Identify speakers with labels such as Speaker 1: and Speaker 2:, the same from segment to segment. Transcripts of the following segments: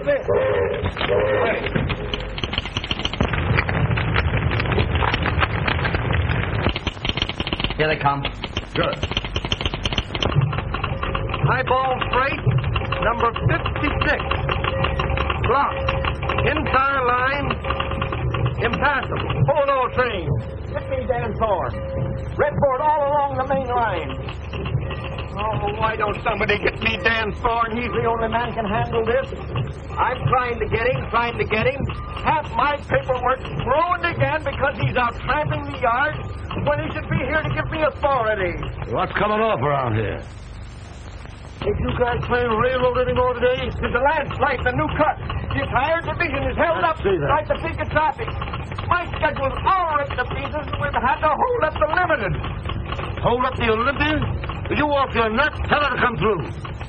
Speaker 1: this.
Speaker 2: Here they come.
Speaker 3: Good.
Speaker 1: Highball freight, number 56. Blocked. Entire line, impassable.
Speaker 4: Hold on, train. Get me Dan Thorne. Redboard all along the main line. Oh, why don't somebody get me Dan Thorne? He's the only man can handle this. I'm trying to get him. Half my paperwork ruined again because he's out tramping the yard when he should be here to give me authority.
Speaker 3: What's coming off around here?
Speaker 4: Ain't you guys playing railroad anymore today? There's a landslide, the new cut. The entire division is held up right the peak of traffic. My schedule's all ripped to pieces, and we've had to hold up the limited.
Speaker 3: Hold up the Olympian? You off your nut? Tell her to come through.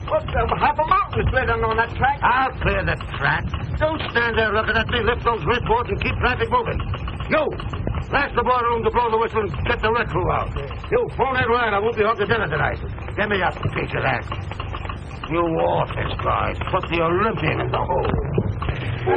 Speaker 4: Look, half a mountain is slid on that track.
Speaker 3: I'll clear the track. Don't stand there looking at me. Lift those redboards and keep traffic moving. You, ask the boiler room to blow the whistle and get the red crew out. You, phone that line. I won't be home to dinner tonight. Give me a piece of that. You office guys, put the Olympian in the hole.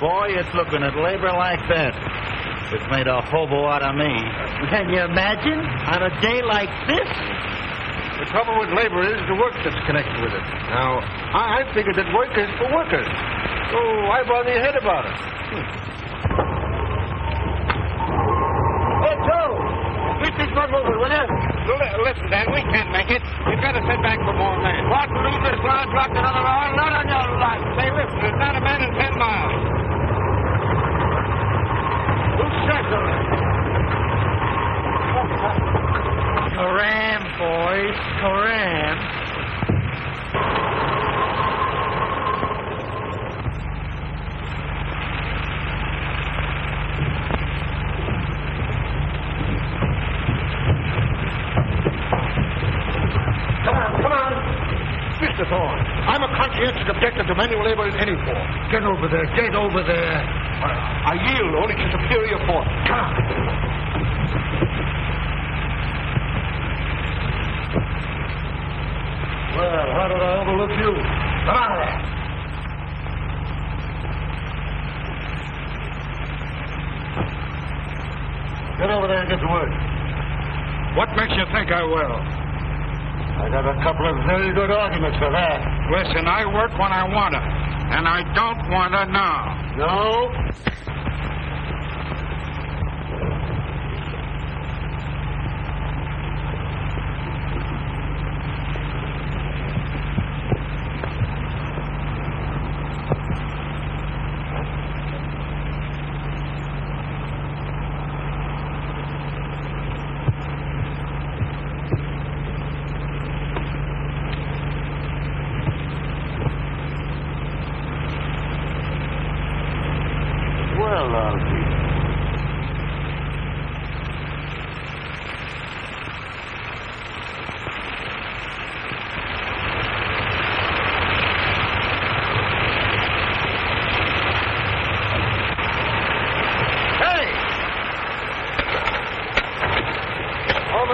Speaker 5: Boy, it's looking at labor like that. It's made a hobo out of me.
Speaker 2: Can you imagine? On a day like this?
Speaker 3: The trouble with labor is the work that's connected with it. Now, I figured that work is for workers. So why bother your head about it?
Speaker 4: Hey, Joe! Keep this one moving, will you?
Speaker 1: Listen, Dan, we can't make it. You've got to sit back for more men.
Speaker 4: What? Leave this line blocked another hour? Not on your life.
Speaker 1: Say, listen, there's not a man in 10 miles.
Speaker 4: Who says so?
Speaker 2: Karam, boys. Karam.
Speaker 4: Come on. Mr. Thorne, I'm a conscientious objector to manual labor in any form.
Speaker 3: Get over there. Get over there.
Speaker 4: I yield only to superior force. Come on.
Speaker 3: Well, how did I overlook you?
Speaker 4: Come on there.
Speaker 3: Get over there and get to work.
Speaker 1: What makes you think I will?
Speaker 3: I got a couple of very good arguments for that.
Speaker 1: Listen, I work when I want to, and I don't want to now.
Speaker 3: No?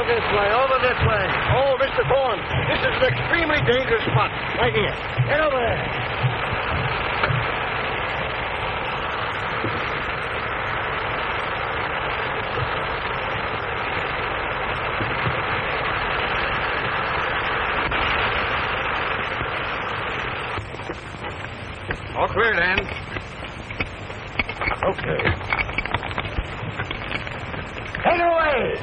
Speaker 3: this way, over this way.
Speaker 4: Oh, Mr. Thorne, this is an extremely dangerous spot. Right here.
Speaker 3: Get over there.
Speaker 1: All clear, Dan.
Speaker 3: Okay. Take it away!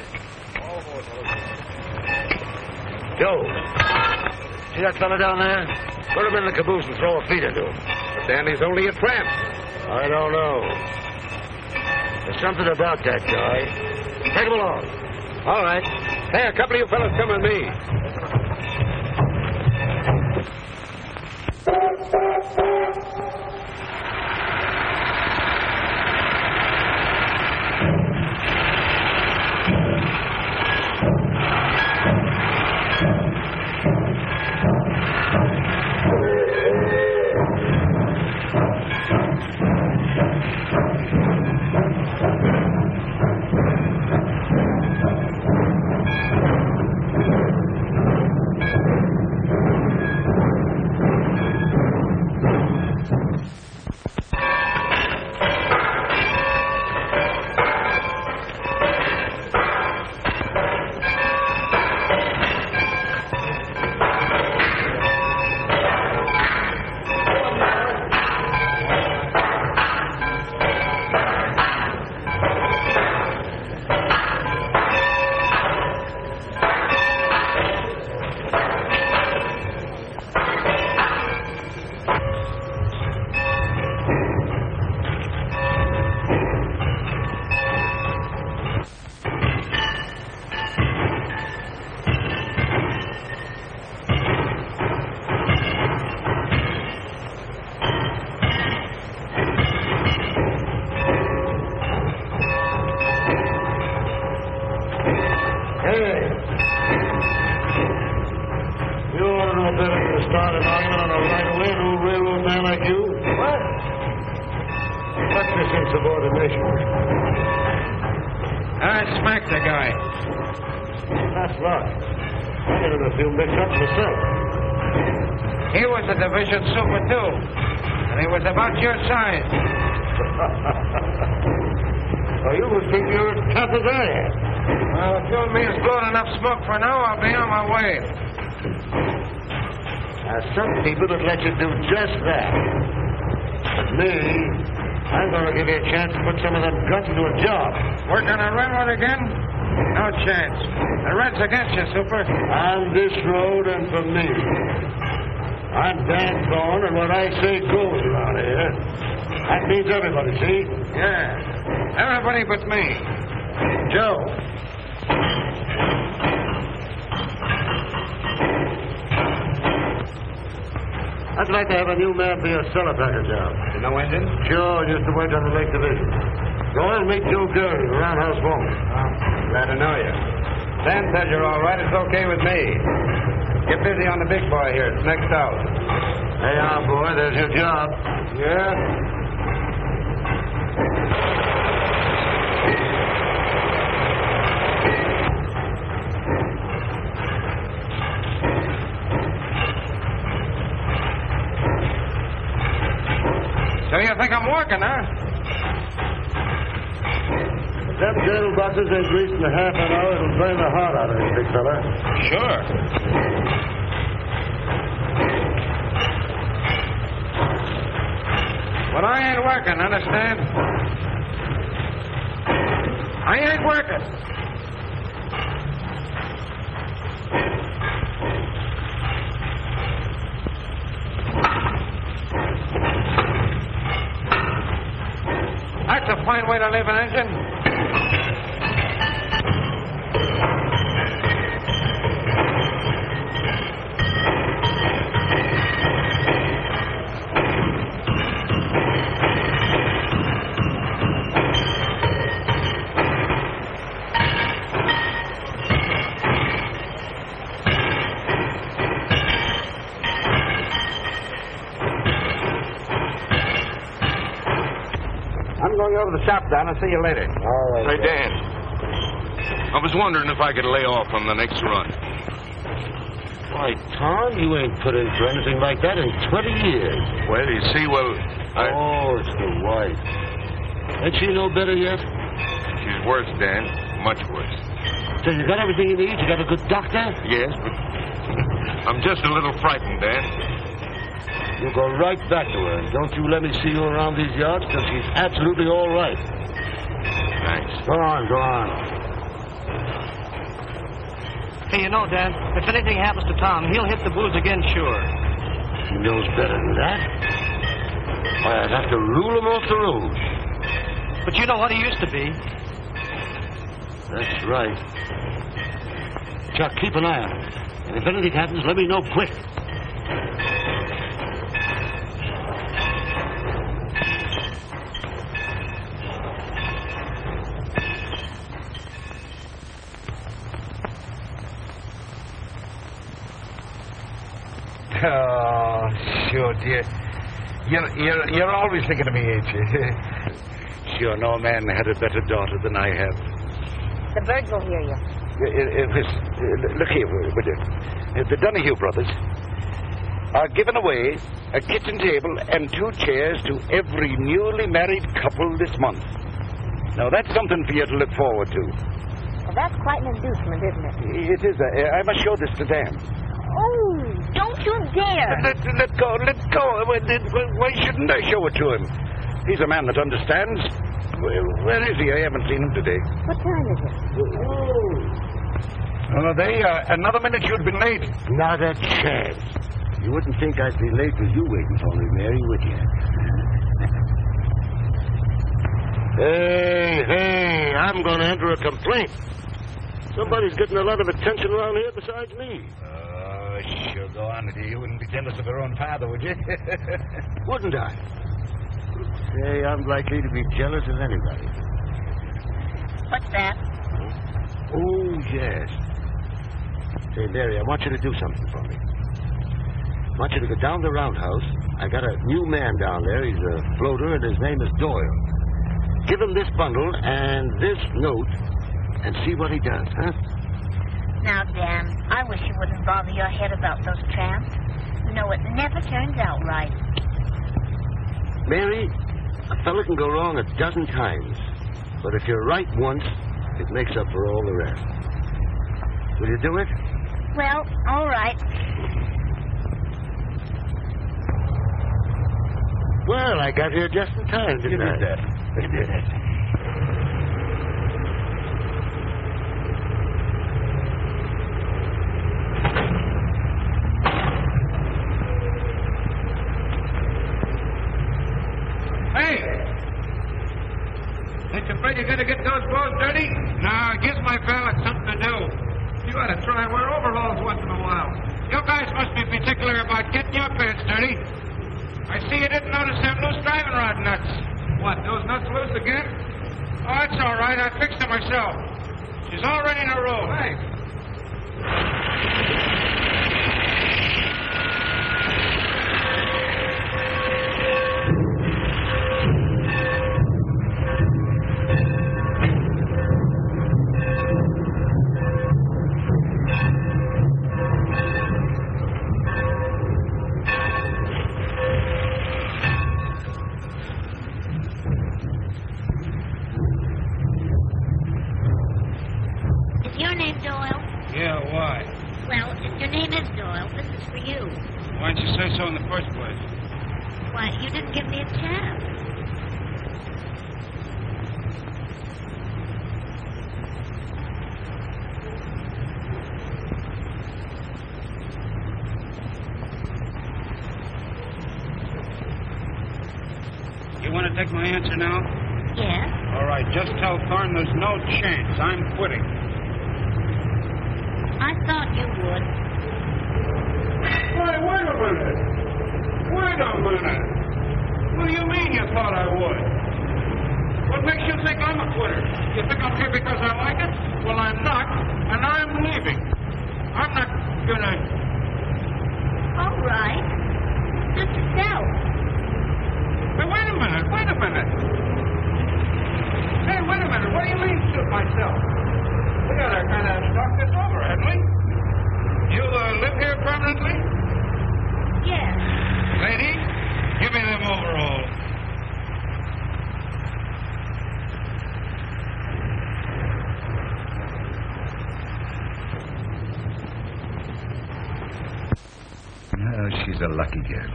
Speaker 3: Joe, see that fella down there? Put him in the caboose and throw a feed into him.
Speaker 1: But Danny's only a tramp.
Speaker 3: I don't know. There's something about that guy. Take him along.
Speaker 1: All right. Hey, a couple of you fellas come with me. Smacked the guy.
Speaker 3: That's luck. I got in a few mix-ups myself.
Speaker 1: He was a division super, too. And he was about your size.
Speaker 3: Well, you must think you're as tough as I am.
Speaker 1: Well, if you and me has blown enough smoke for now, I'll be on my way.
Speaker 3: Now, some people would let you do just that. But me, I'm going to give you a chance to put some of them guns into a job.
Speaker 1: We're going to railroad again? No chance. The Red's against you, Super.
Speaker 3: On this road and for me. I'm Dan Thorne, and what I say goes around here. That means everybody, see?
Speaker 1: Yeah. Everybody but me.
Speaker 3: Joe. I'd like to have a new man for your cellar packer job.
Speaker 1: No engine?
Speaker 3: Sure, just to wait on the Lake Division. Go on and meet Joe Gary, the roundhouse foreman.
Speaker 1: Glad to know you. Dan said you're all right. It's okay with me. Get busy on the big boy here. It's next out.
Speaker 3: Hey, boy, there's your job.
Speaker 1: Yeah? So you think I'm working, huh?
Speaker 3: If them candle boxes ain't greased in a half an hour, it'll burn the heart out of you, big fella.
Speaker 1: Sure. But I ain't working, understand? I ain't working. That's a fine way to live an engine. I'm going over to the shop, Don. I'll see you later.
Speaker 3: All right.
Speaker 1: Say, Dan,
Speaker 6: I was wondering if I could lay off on the next run.
Speaker 3: Why, Tom, you ain't put in for anything like that in 20 years.
Speaker 6: Well, you see,
Speaker 3: Oh, it's the wife. Ain't she no better yet?
Speaker 6: she's worse, Dan. Much worse.
Speaker 3: So you got everything you need? You got a good doctor?
Speaker 6: Yes, but I'm just a little frightened, Dan.
Speaker 3: You go right back to her. Don't you let me see you around these yards till she's absolutely all right.
Speaker 6: Thanks.
Speaker 3: Go on.
Speaker 4: Hey, you know, Dan, if anything happens to Tom, he'll hit the booze again, sure.
Speaker 3: He knows better than that. Why, I'd have to rule him off the road.
Speaker 4: But you know what he used to be.
Speaker 3: That's right. Chuck, keep an eye on him. And if anything happens, let me know quick.
Speaker 7: Oh, sure, dear. You're always thinking of me, ain't you?
Speaker 5: Sure, no man had a better daughter than I have.
Speaker 8: The birds will hear you.
Speaker 7: Look here, would you? The Donahue brothers are giving away a kitchen table and 2 chairs to every newly married couple this month. Now, that's something for you to look forward to.
Speaker 8: Well, that's quite an inducement, isn't it?
Speaker 7: It is. I must show this to Dan.
Speaker 8: Oh, don't you dare.
Speaker 7: Let go. Why shouldn't I show it to him? He's a man that understands. Where is he? I haven't seen him today.
Speaker 8: What time is it?
Speaker 7: Oh, another minute you'd been late.
Speaker 3: Not a chance. You wouldn't think I'd be late with you waiting for me, Mary, would you? Hey, I'm going to enter a complaint. Somebody's getting a lot of attention around here besides me.
Speaker 7: Oh, sure, go on. You wouldn't be jealous of your own father, would you?
Speaker 3: Wouldn't I? Say, I'm likely to be jealous of anybody.
Speaker 8: What's that?
Speaker 3: Oh, yes. Say, Mary, I want you to do something for me. I want you to go down the roundhouse. I got a new man down there. He's a floater, and his name is Doyle. Give him this bundle and this note and see what he does, huh?
Speaker 8: Now, Dan, I wish you wouldn't bother your head about those tramps. You know, it never turns out right.
Speaker 3: Mary, a fella can go wrong 12 times. But if you're right once, it makes up for all the rest. Will you do it?
Speaker 8: Well, all right.
Speaker 3: Well, I got here just in time, didn't I?
Speaker 7: You did it.
Speaker 1: Hey! Ain't you afraid you're going to get those clothes dirty? No, it gives my fella something to do. You ought to try and wear overalls once in a while. You guys must be particular about getting your pants dirty. I see you didn't notice them loose driving rod nuts. What, those nuts loose again? Oh, it's all right. I fixed them myself. She's already in a row. Hey. Why didn't you say so in the first place?
Speaker 8: Why, you didn't give me a chance.
Speaker 1: You want to take my answer now?
Speaker 8: Yes.
Speaker 1: All right, just tell Thorne there's no chance. I'm quitting.
Speaker 8: I thought you would.
Speaker 1: Wait a minute. What do you mean you thought I would? What makes you think I'm a quitter? You think I'm here because I like it? Well, I'm not, and I'm leaving. I'm not gonna...
Speaker 8: All right. Suit yourself.
Speaker 1: Hey, wait a minute. Hey, wait a minute. What do you mean, suit myself? We got a talked this over, hadn't we? You live here permanently?
Speaker 8: Yes.
Speaker 1: Lady, give me them overalls.
Speaker 7: Oh, she's a lucky girl.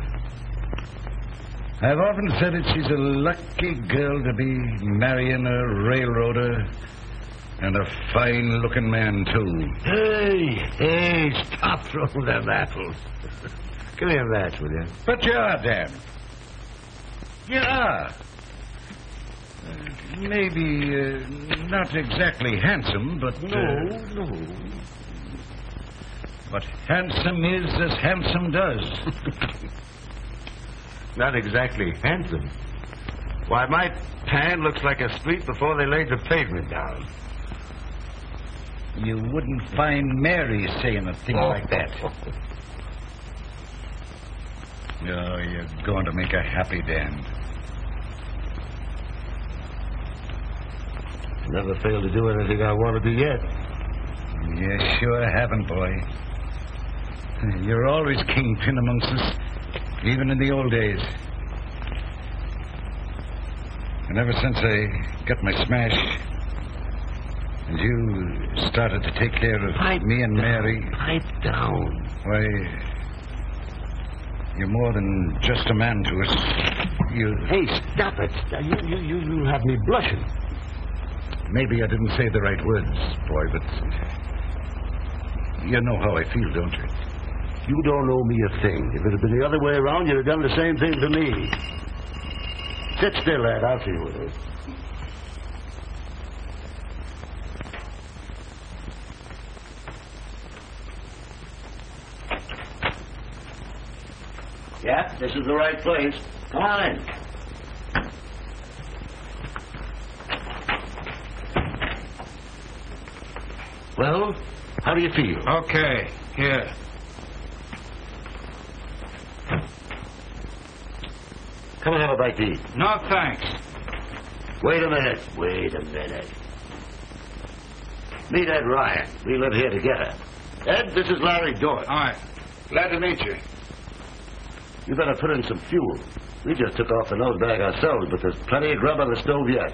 Speaker 7: I've often said it, she's a lucky girl to be marrying a railroader and a fine-looking man, too.
Speaker 3: Hey, stop throwing them apples. Give me a match, will you?
Speaker 7: But you are, Dan. You are. Maybe not exactly handsome, but...
Speaker 3: No.
Speaker 7: But handsome is as handsome does.
Speaker 3: Not exactly handsome. Why, my pan looks like a street before they laid the pavement down.
Speaker 7: You wouldn't find Mary saying a thing like that. Oh, you're going to make her happy, Dan.
Speaker 3: Never failed to do anything I wanted to yet.
Speaker 7: You sure haven't, boy. You're always kingpin amongst us, even in the old days. And ever since I got my smash, and you started to take care of me and Mary...
Speaker 3: Pipe down.
Speaker 7: Why, you're more than just a man to us. You...
Speaker 3: Hey, stop it. You have me blushing.
Speaker 7: Maybe I didn't say the right words, boy, but... You know how I feel, don't you?
Speaker 3: You don't owe me a thing. If it had been the other way around, you'd have done the same thing to me. Sit still, lad. I'll see you with it. Yeah, this is the right place. Come on in. Well, how do you feel?
Speaker 1: Okay, here.
Speaker 3: Come and have a bite to eat.
Speaker 1: No, thanks.
Speaker 3: Wait a minute. Meet Ed Ryan. We live here together. Ed, this is Larry Dorn.
Speaker 1: All right. Glad to meet you.
Speaker 3: You better put in some fuel. We just took off the nose bag ourselves, but there's plenty of grub on the stove yet.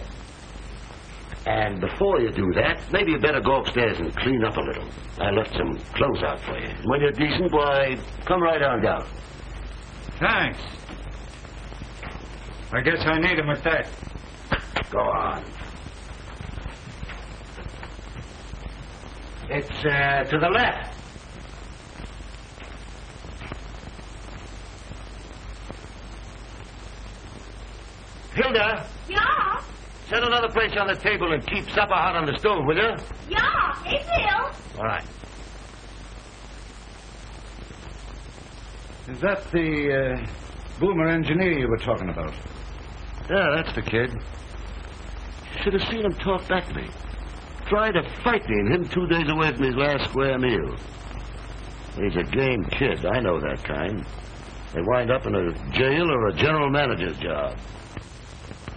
Speaker 3: And before you do that, maybe you better go upstairs and clean up a little. I left some clothes out for you. When you're decent, why, come right on down.
Speaker 1: Thanks. I guess I need him with that.
Speaker 3: Go on. It's to the left. Hilda.
Speaker 8: Ja?
Speaker 3: Set another place on the table and keep supper hot on the stove, will you?
Speaker 8: Ja, ik wil.
Speaker 3: All right.
Speaker 7: Is that the boomer engineer you were talking about?
Speaker 3: Yeah, that's the kid. Should have seen him talk back to me. Tried to fight me, and him 2 days away from his last square meal. He's a game kid. I know that kind. They wind up in a jail or a general manager's job.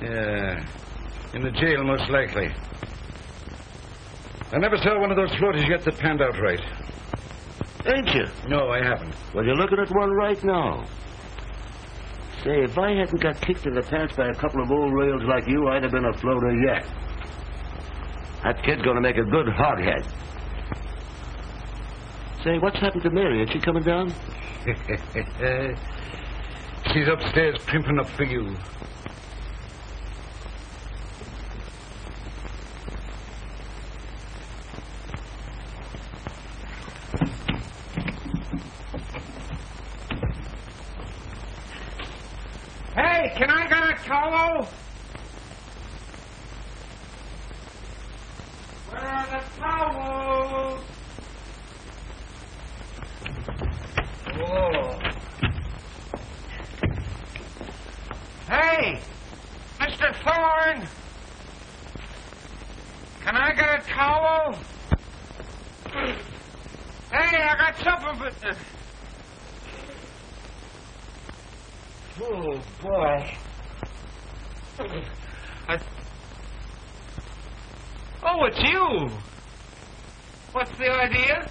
Speaker 7: Yeah, in the jail, most likely. I never saw one of those floaters yet that panned out right.
Speaker 3: Ain't you?
Speaker 7: No, I haven't.
Speaker 3: Well, you're looking at one right now. Say, if I hadn't got kicked in the pants by a couple of old rails like you, I'd have been a floater yet. That kid's gonna make a good hoghead. Say, what's happened to Mary? Is she coming down?
Speaker 7: She's upstairs primping up for you.
Speaker 1: Hey, can I get a towel? Where are the towels? Oh. Hey, Mr. Thorne. Can I get a towel? Hey, I got something but... Oh, boy. Oh, it's you. What the idea?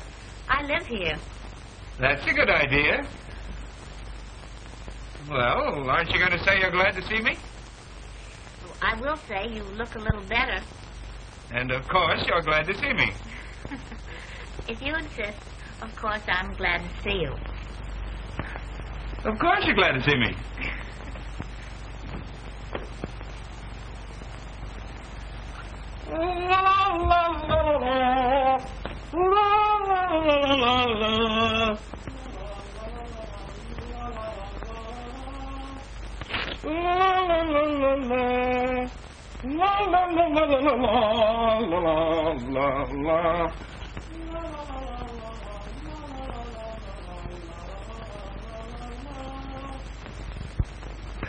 Speaker 8: I live here.
Speaker 1: That's a good idea. Well, aren't you going to say you're glad to see me?
Speaker 8: Well, I will say you look a little better.
Speaker 1: And of course, you're glad to see me.
Speaker 8: If you insist, of course I'm glad to see you.
Speaker 1: Of course you're glad to see me.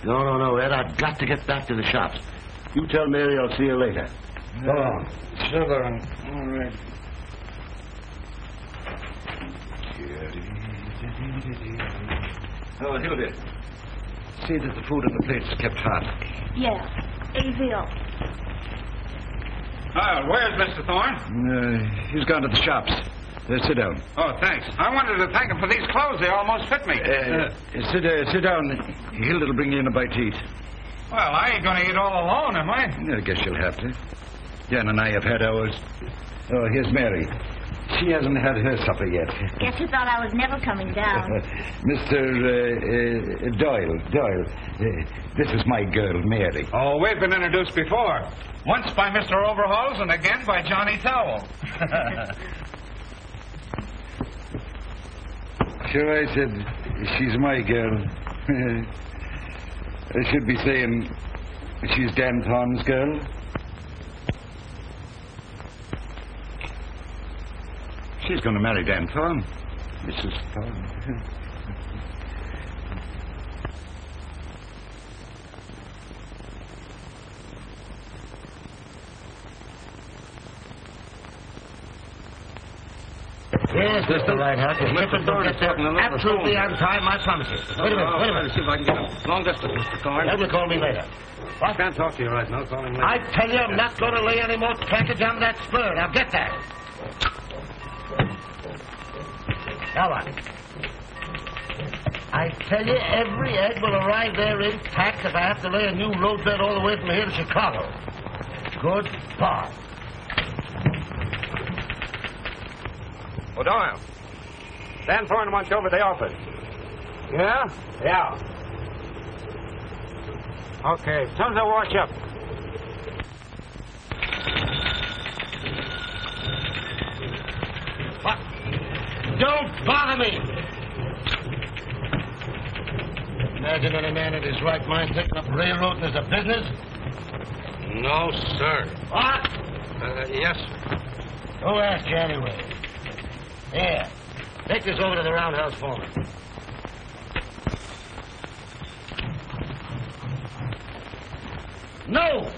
Speaker 3: No, Ed. I've got to get back to the shops. You tell Mary I'll see you later. Go on.
Speaker 7: Sugar. All right. Oh, Hilda. See that the food on the plates is kept hot.
Speaker 8: Yeah, he will.
Speaker 1: Where's Mr. Thorne?
Speaker 7: He's gone to the shops. Sit down.
Speaker 1: Oh, thanks. I wanted to thank him for these clothes. They almost fit me.
Speaker 7: Sit down. Hilda'll bring you in a bite to eat.
Speaker 1: Well, I ain't going to eat all alone, am I?
Speaker 7: I guess you'll have to. Jan and I have had ours. Oh, here's Mary. She hasn't had her supper yet.
Speaker 8: Guess you thought I was never coming down.
Speaker 7: Mr. Doyle. This is my girl, Mary.
Speaker 1: Oh, we've been introduced before. Once by Mr. Overhauls and again by Johnny Towel.
Speaker 7: Sure, I said she's my girl. I should be saying she's Dan Thorne's girl. She's going to marry Dan Thorne, Mrs. Thorne.
Speaker 3: Yes, Mr. Reinhardt. Mr. Thorne is absolutely on time, I promise you. Wait a minute.
Speaker 6: See if I can get him. Long distance, Mr. Thorne.
Speaker 3: Have you call me later. What?
Speaker 6: Can't talk to you right now. Call him later.
Speaker 3: I tell you, I'm not going to lay any more trackage on that spur. Now get that. Now what? I tell you, every egg will arrive there intact if I have to lay a new roadbed all the way from here to Chicago. Good God.
Speaker 4: O'Doyle. Dan Thorne wants you over at the office. Yeah? Yeah. Okay. As soon as I wash up.
Speaker 3: What? Don't bother me! Imagine any man in his right mind taking up railroading as a business?
Speaker 6: No, sir.
Speaker 3: What?
Speaker 6: Yes.
Speaker 3: Who asked you anyway? Here. Take this over to the roundhouse foreman. No!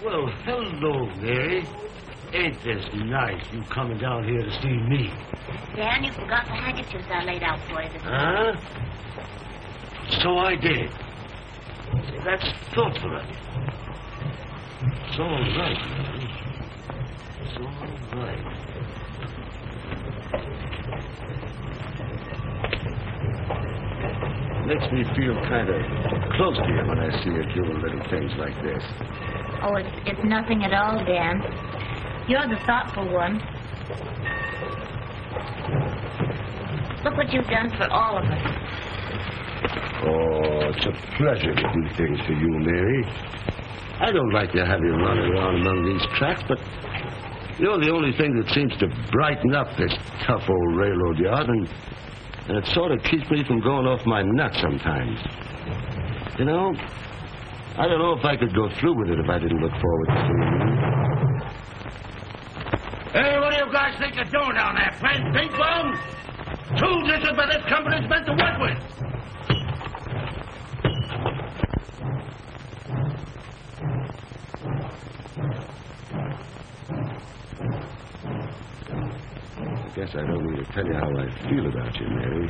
Speaker 3: Well, hello, Mary. Ain't this nice, you coming down here to see me?
Speaker 8: Dan, you forgot the handkerchiefs I laid out for you this
Speaker 3: Huh? So I did. See, that's thoughtful of you. It's all right, man. It's all right. Makes me feel kind of close to you when I see you doing little things like this.
Speaker 8: Oh, it's nothing at all, Dan. You're the thoughtful one. Look what you've done for all of us.
Speaker 3: Oh, it's a pleasure to do things for you, Mary. I don't like to have you running around among these tracks, but you're the only thing that seems to brighten up this tough old railroad yard, and it sort of keeps me from going off my nut sometimes. You know, I don't know if I could go through with it if I didn't look forward to seeing you. Hey, what do you guys think you're doing down there? Playing ping pong? Tools isn't what this company's meant to work with.
Speaker 9: Guess I don't need to tell you how I feel about you, Mary.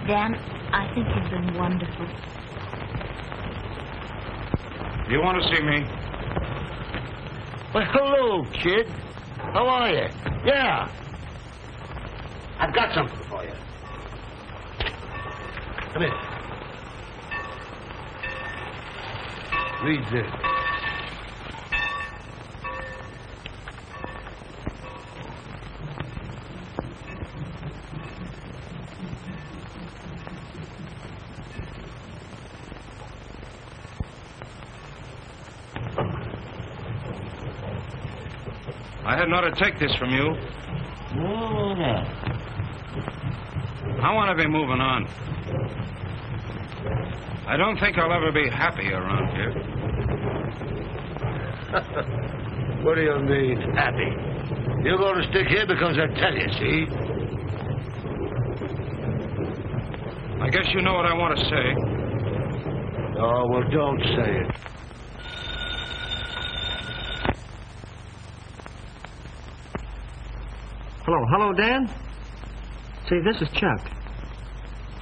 Speaker 8: Dan, I think you've been wonderful.
Speaker 6: You want to see me?
Speaker 3: Well, hello, kid. How are you? Yeah. I've got something for you. Come here. Read this.
Speaker 6: I hadn't ought to take this from you.
Speaker 3: No.
Speaker 6: I want to be moving on. I don't think I'll ever be happy around here.
Speaker 3: What do you mean, happy? You're going to stick here because I tell you, see?
Speaker 6: I guess you know what I want to say.
Speaker 3: Oh, well, don't say it.
Speaker 10: Hello, Dan? Say, this is Chuck.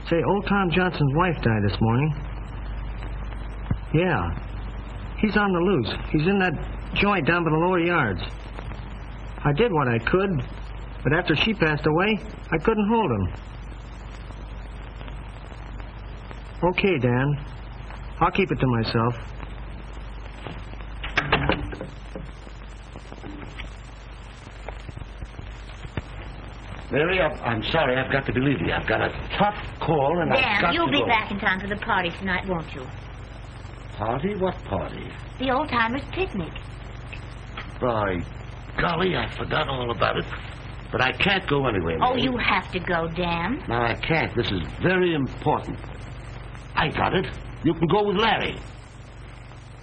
Speaker 10: Say, old Tom Johnson's wife died this morning. Yeah. He's on the loose. He's in that joint down by the lower yards. I did what I could, but after she passed away, I couldn't hold him. Okay, Dan. I'll keep it to myself.
Speaker 3: Mary, I'm sorry. I've got to be leaving you. I've got a tough call, and I've got
Speaker 8: Dan,
Speaker 3: to
Speaker 8: you'll be
Speaker 3: go.
Speaker 8: back in time for the party tonight, won't you?
Speaker 3: Party? What party?
Speaker 8: The old-timers' picnic.
Speaker 3: By golly, I forgot all about it. But I can't go anywhere.
Speaker 8: Oh,
Speaker 3: Mary.
Speaker 8: you have to go, Dan.
Speaker 3: No, I can't. This is very important. I got it. You can go with Larry.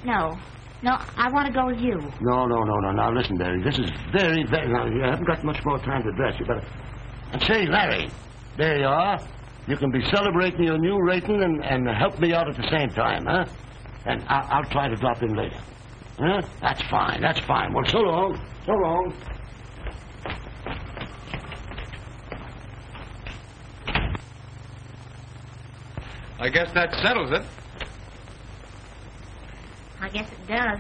Speaker 8: No, I want to go with you.
Speaker 3: No. Now, listen, Larry. This is very... Now, you haven't got much more time to dress. You better... And say, Larry, there you are. You can be celebrating your new rating and help me out at the same time, huh? And I'll try to drop in later. Huh? That's fine. Well, so long.
Speaker 6: I guess that settles it.
Speaker 8: I guess it does.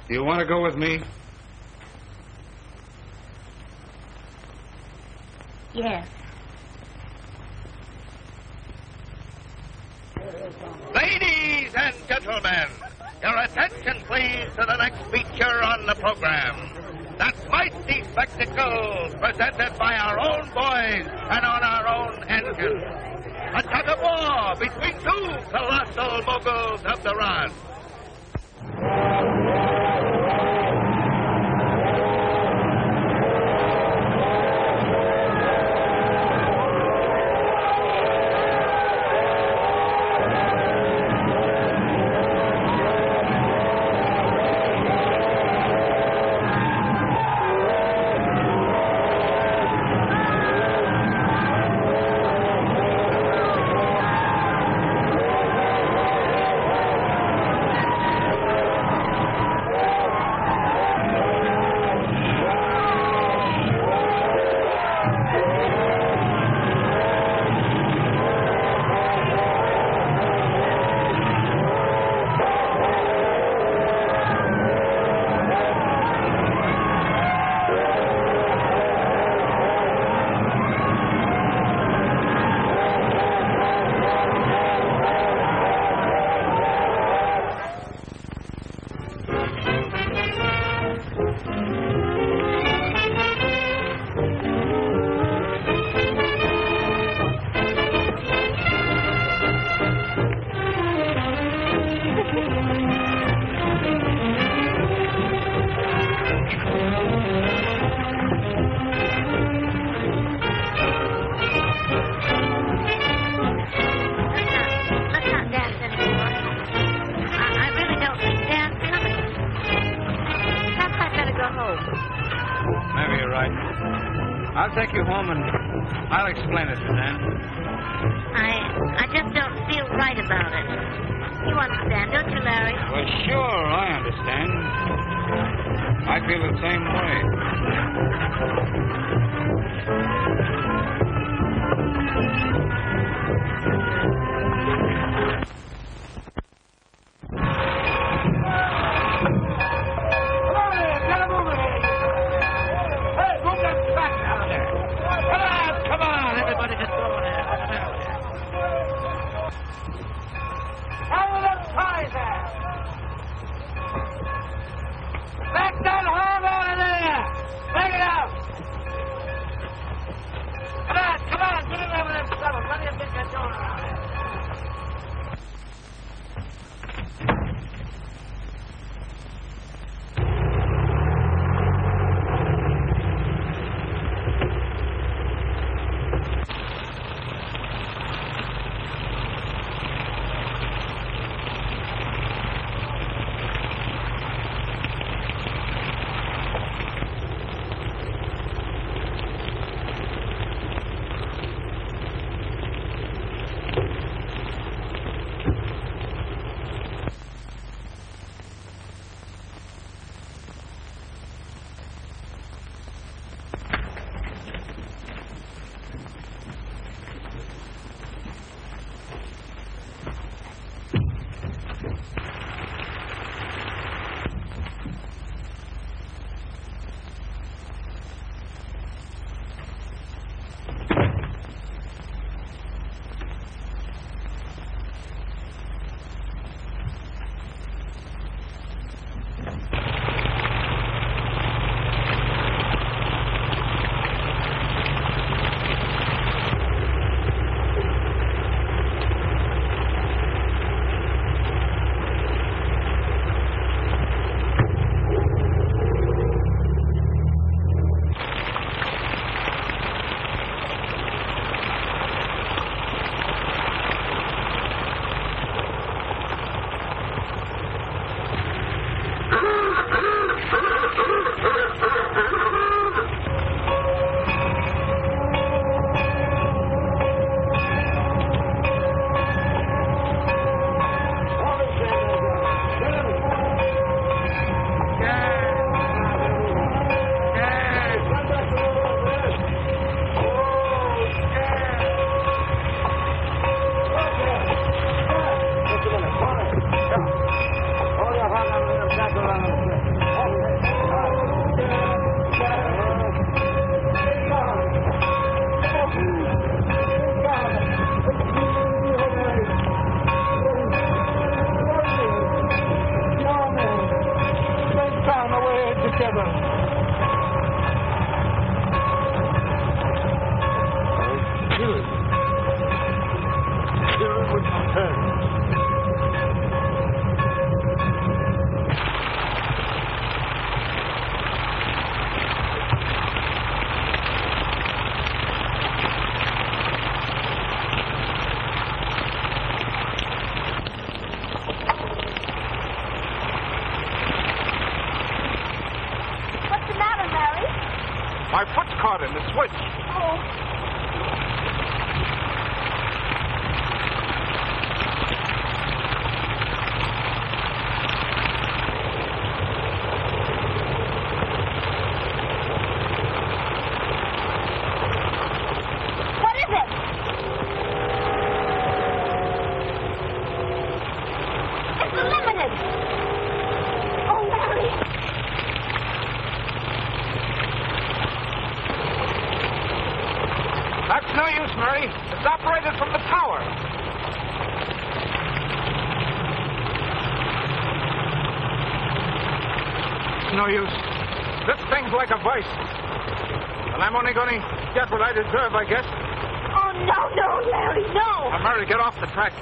Speaker 6: Do you want to go with me?
Speaker 8: Yes.
Speaker 11: Ladies and gentlemen, your attention please to the next feature on the program. That mighty spectacle presented by our own boys and on our own engine. A tug of war between two colossal moguls of the run.
Speaker 6: I'll take you home and I'll explain it to Dan.
Speaker 8: I just don't feel right about it. You understand, don't you, Larry?
Speaker 6: Well, sure, I understand. I feel the same way.
Speaker 1: My foot's caught in the switch.
Speaker 8: What is it? It's eliminated. Oh, Mary.
Speaker 1: That's no use, Mary. It's operated from the tower. It's no use. This thing's like a vice. And I'm only going to get what I deserve, I guess.
Speaker 8: Oh, no, Larry, no.
Speaker 1: Now, Mary, get off the track.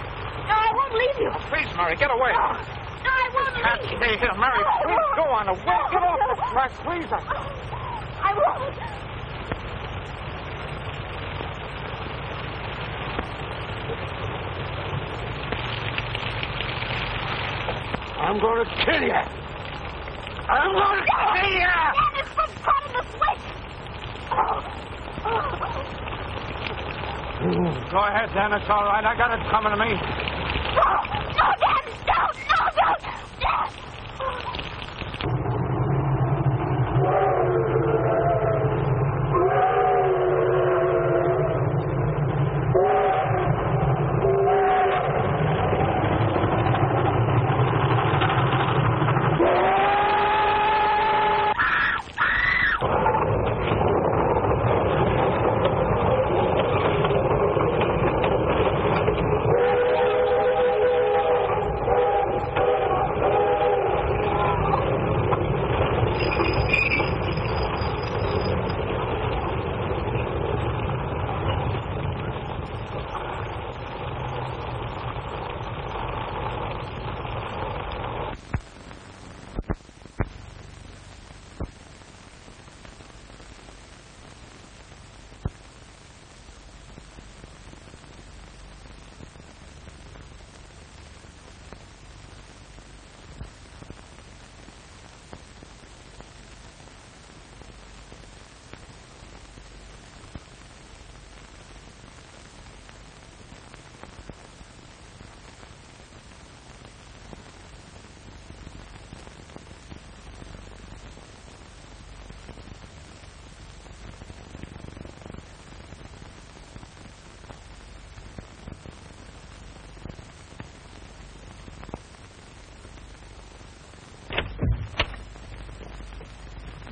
Speaker 8: No, I won't leave you.
Speaker 1: Please, Mary, get away.
Speaker 8: No, I won't
Speaker 1: Can't
Speaker 8: leave you.
Speaker 1: stay here, Mary. Please go on away. Get off the track, please.
Speaker 8: I won't.
Speaker 3: I'm going to kill you. I'm going to kill you.
Speaker 8: Dan, it's been caught in the switch.
Speaker 1: Go ahead, Dan. It's all right. I got it coming to me.
Speaker 8: No, Dan, don't. Dan.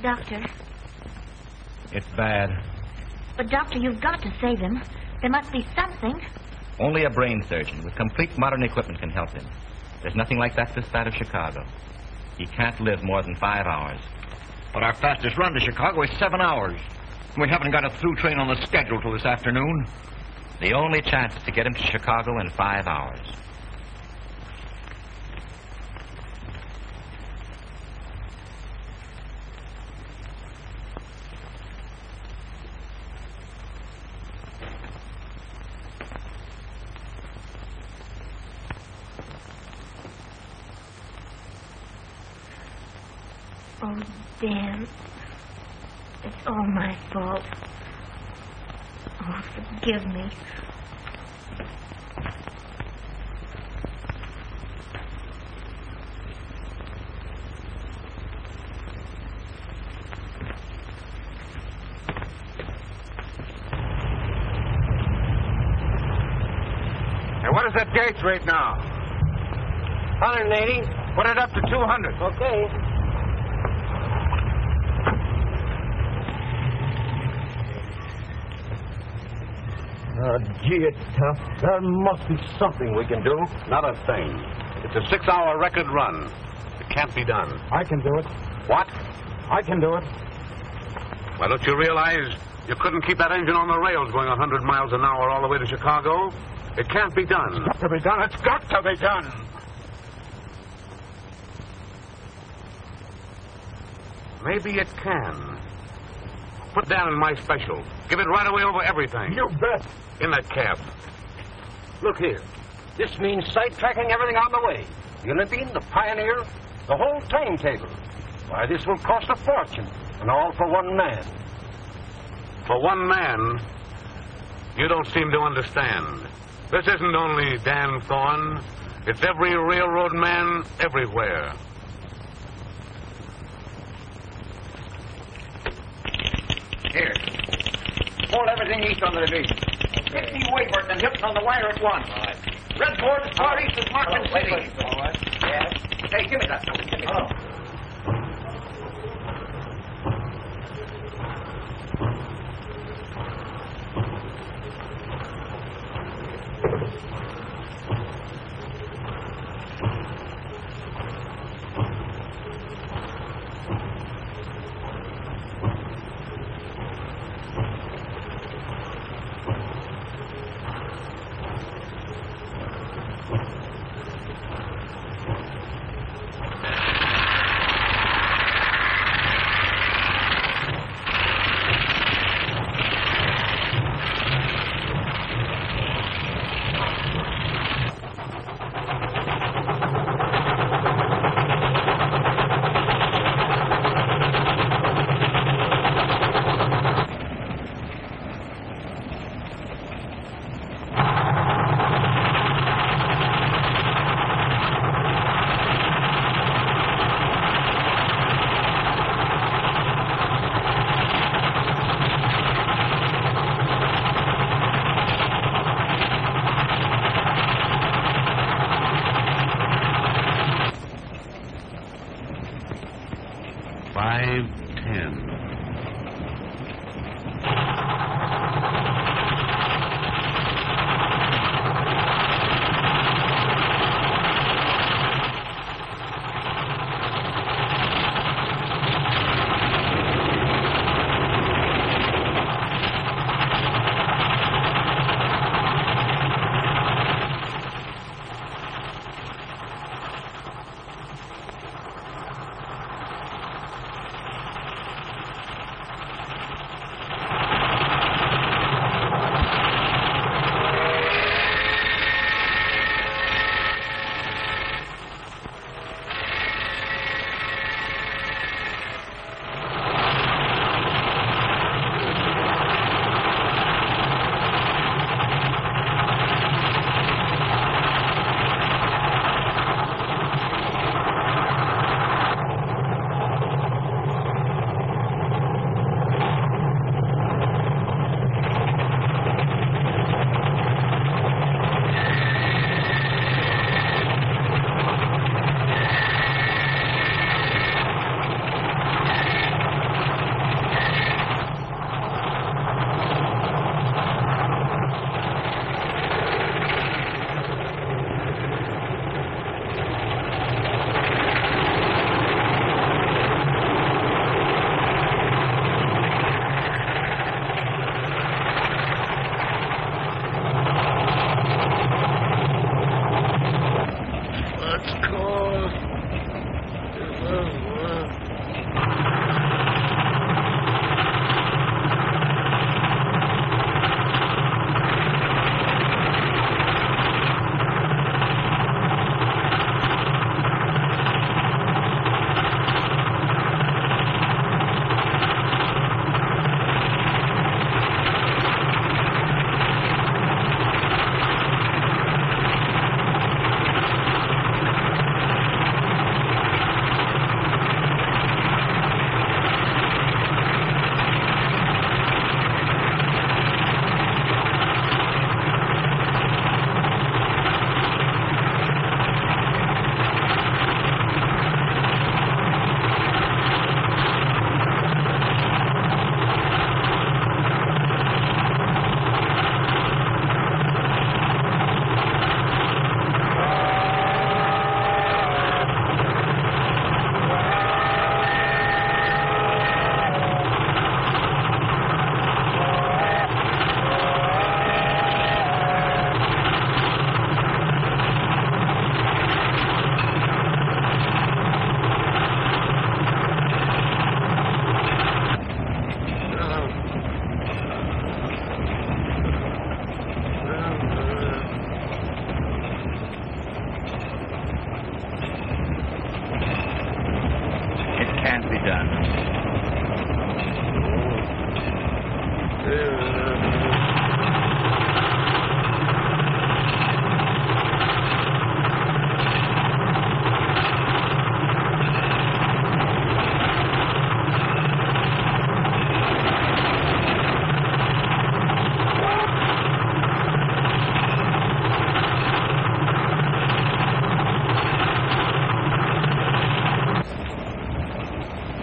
Speaker 12: Doctor.
Speaker 13: It's bad.
Speaker 12: But, Doctor, you've got to save him. There must be something.
Speaker 13: Only a brain surgeon with complete modern equipment can help him. There's nothing like that this side of Chicago. He can't live more than 5 hours.
Speaker 14: But our fastest run to Chicago is 7 hours. We haven't got a through train on the schedule till this afternoon.
Speaker 13: The only chance is to get him to Chicago in 5 hours.
Speaker 12: Oh, Dan. It's all my fault. Oh, forgive me.
Speaker 1: Hey, what is that gauge rate now?
Speaker 3: 180.
Speaker 1: Put it up to 200.
Speaker 3: Okay. Gee, it's tough. There must be something we can do.
Speaker 6: Not a thing. It's a 6-hour record run. It can't be done.
Speaker 10: I can do it.
Speaker 6: What?
Speaker 4: I can do it.
Speaker 6: Why, don't you realize you couldn't keep that engine on the rails going 100 miles an hour all the way to Chicago? It can't be done.
Speaker 4: It's got to be done. It's got to be done.
Speaker 6: Maybe it can. Put down in my special. Give it right away over everything.
Speaker 4: You bet.
Speaker 6: In that cab.
Speaker 4: Look here. This means sidetracking everything on the way. The Olympian, the Pioneer, the whole timetable. Why, this will cost a fortune, and all for one man.
Speaker 6: For one man? You don't seem to understand. This isn't only Dan Thorne. It's every railroad man everywhere.
Speaker 4: Here. Hold everything east on the division. Get me Wayworth and Hilton on the wire at once. All right. Redford, far east is Martin City. All right. Yes. Hey, give me that. Give me that.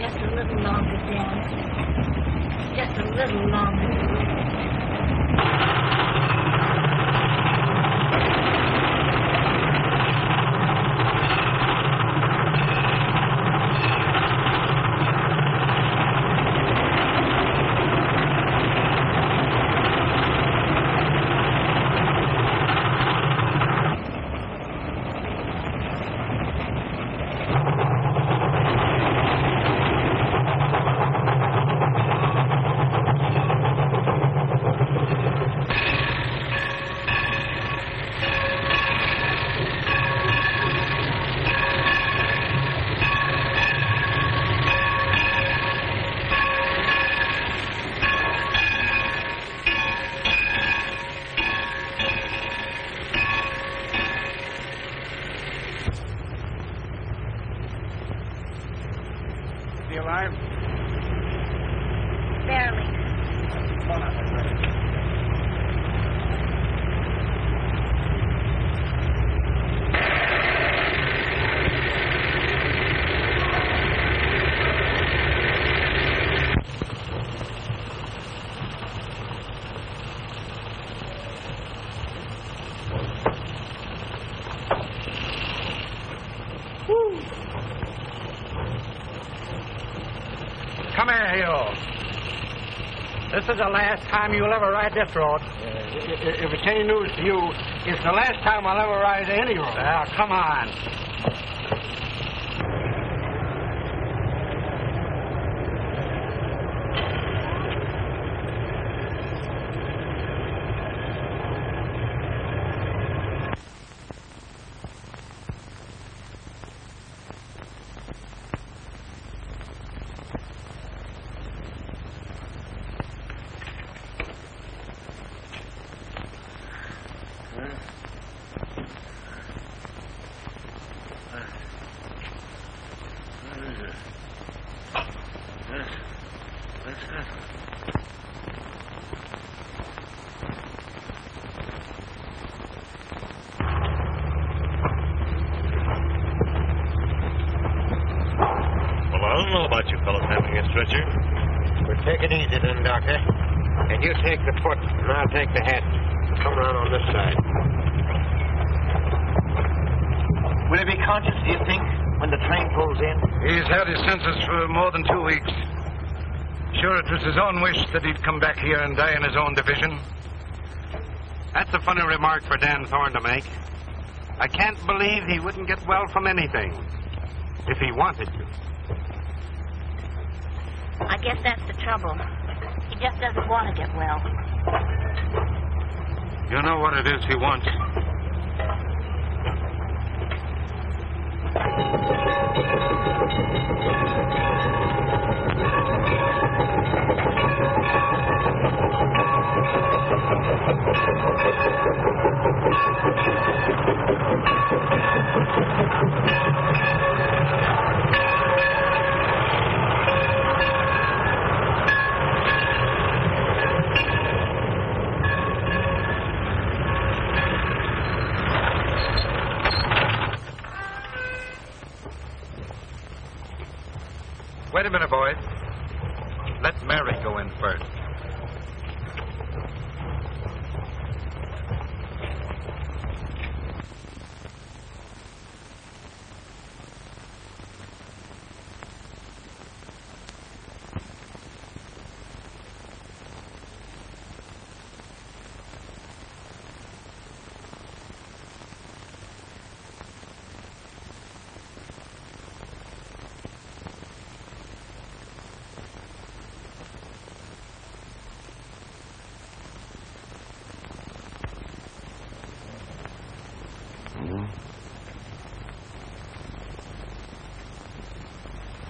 Speaker 8: Just a little longer, Dan. Just a little longer.
Speaker 4: Come here, Hugh. This is the last time you'll ever ride this road. If it's any news to you, it's the last time I'll ever ride any road. Now, come on.
Speaker 15: We'll take it easy then, Doctor. And you take the foot, and I'll take the head. Come around on this side.
Speaker 2: Will he be conscious, do you think, when the train pulls in?
Speaker 7: He's had his senses for more than 2 weeks. Sure, it was his own wish that he'd come back here and die in his own division.
Speaker 15: That's a funny remark for Dan Thorne to make. I can't believe he wouldn't get well from anything if he wanted to.
Speaker 8: I guess that's the trouble. He just doesn't want to get well.
Speaker 15: You know what it is he wants.
Speaker 7: Wait a minute, boys. Let Mary go in first.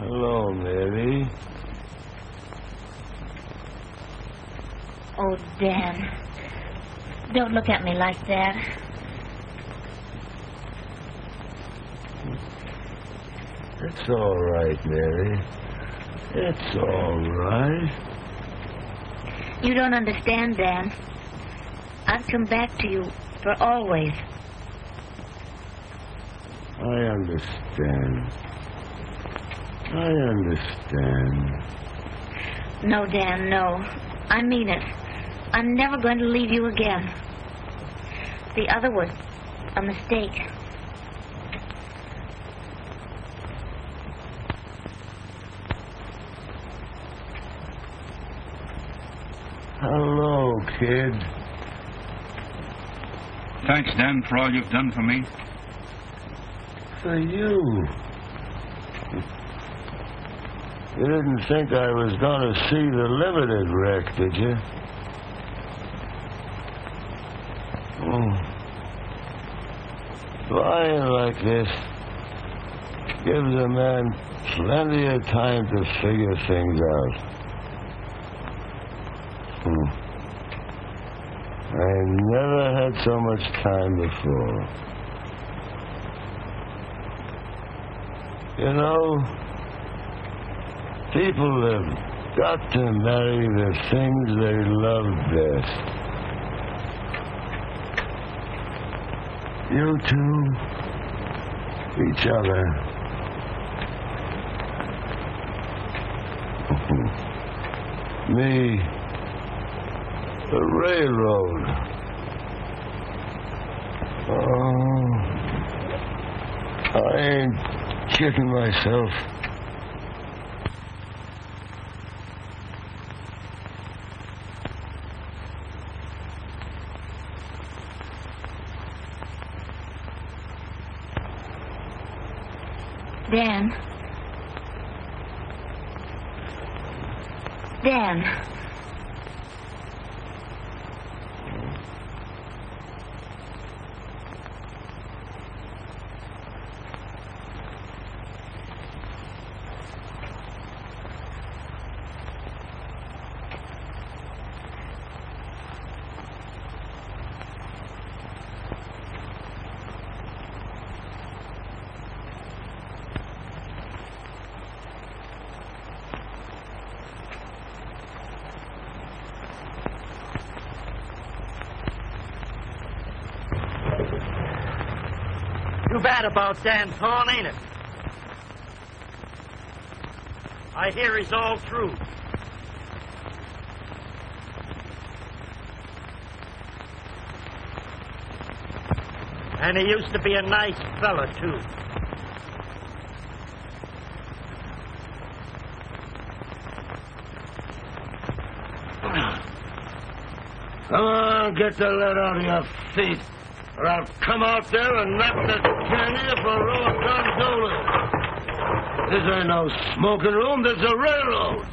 Speaker 9: Hello, Mary.
Speaker 8: Oh, Dan. Don't look at me like that.
Speaker 9: It's all right, Mary. It's all right.
Speaker 8: You don't understand, Dan. I've come back to you for always.
Speaker 9: I understand. I understand.
Speaker 12: No, Dan, no. I mean it. I'm never going to leave you again. The other was a mistake.
Speaker 9: Hello, kid.
Speaker 16: Thanks, Dan, for all you've done for me.
Speaker 9: For you. You didn't think I was going to see the limited wreck, did you? Lying like this gives a man plenty of time to figure things out. I never had so much time before. You know, people have got to marry the things they love best. You two, each other. Me, the railroad. Oh, I ain't kidding myself.
Speaker 12: Dan. Dan.
Speaker 2: Too bad about Dan Thorne, ain't it? I hear he's all through. And he used to be a nice fella, too.
Speaker 9: Come on, get the lead out of your feet, or I'll come out there and knock the candy off a row of gondolas. This ain't no smoking room, this is a railroad.